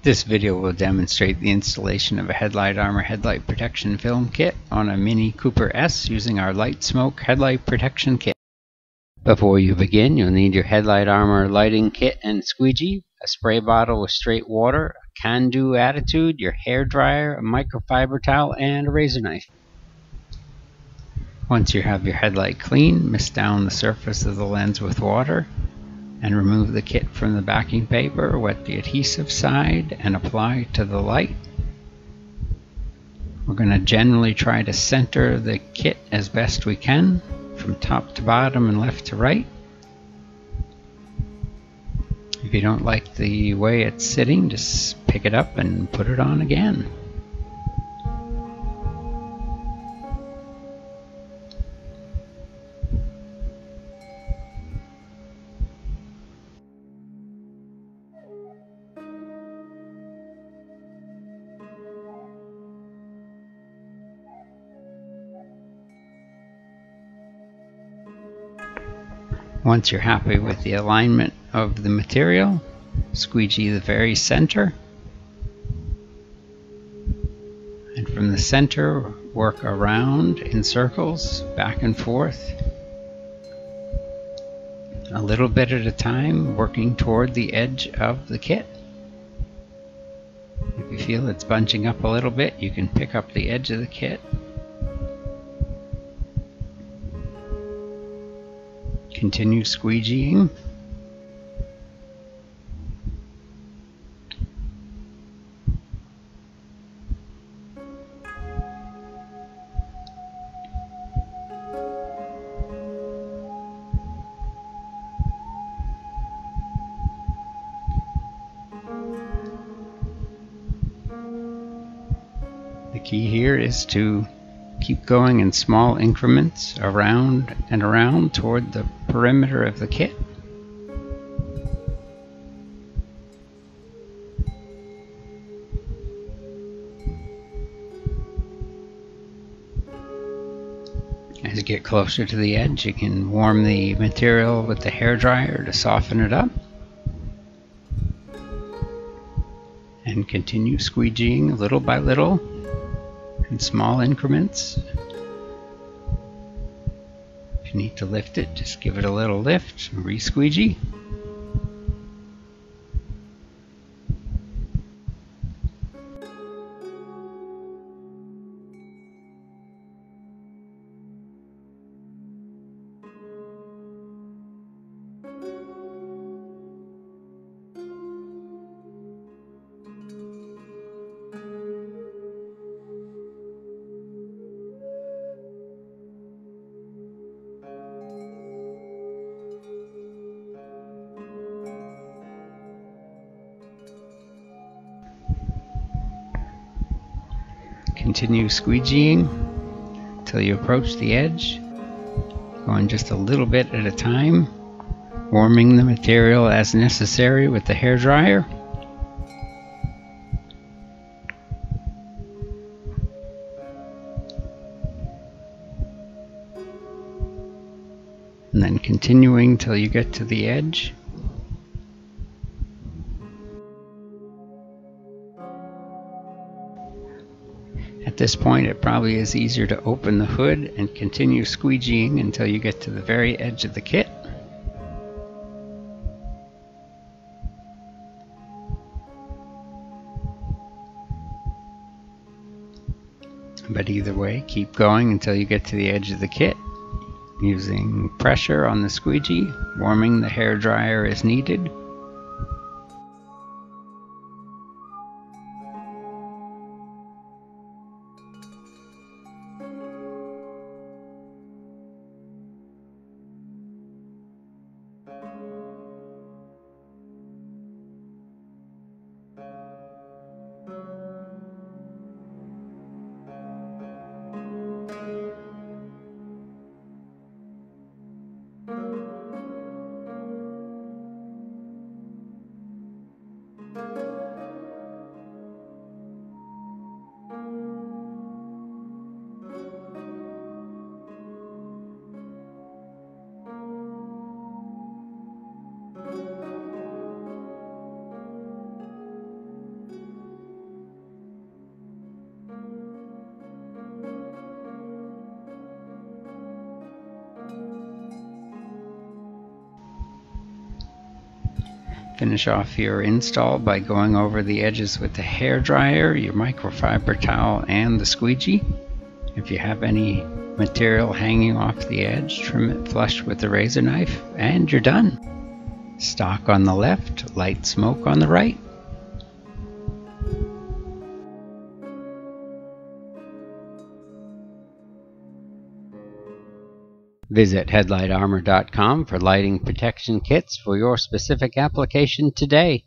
This video will demonstrate the installation of a Headlight Armor headlight protection film kit on a Mini Cooper S using our Light Smoke headlight protection kit. Before you begin, you'll need your Headlight Armor lighting kit and squeegee, a spray bottle with straight water, a can-do attitude, your hair dryer, a microfiber towel, and a razor knife. Once you have your headlight clean, mist down the surface of the lens with water and remove the kit from the backing paper, wet the adhesive side, and apply to the light. We're going to generally try to center the kit as best we can, from top to bottom and left to right. If you don't like the way it's sitting, just pick it up and put it on again. Once you're happy with the alignment of the material, squeegee the very center, and from the center work around in circles, back and forth, a little bit at a time, working toward the edge of the kit. If you feel it's bunching up a little bit, you can pick up the edge of the kit. Continue squeegeeing. The key here is to keep going in small increments around and around toward the perimeter of the kit. As you get closer to the edge, you can warm the material with the hair dryer to soften it up. And continue squeegeeing little by little in small increments. If you need to lift it, just give it a little lift, re-squeegee. Continue squeegeeing until you approach the edge, going just a little bit at a time, warming the material as necessary with the hair dryer. And then continuing till you get to the edge. At this point, it probably is easier to open the hood and continue squeegeeing until you get to the very edge of the kit. But either way, keep going until you get to the edge of the kit, using pressure on the squeegee, warming the hair dryer as needed. Finish off your install by going over the edges with the hair dryer, your microfiber towel, and the squeegee. If you have any material hanging off the edge, trim it flush with a razor knife, and you're done. Stock on the left, light smoke on the right. Visit HeadlightArmor.com for lighting protection kits for your specific application today.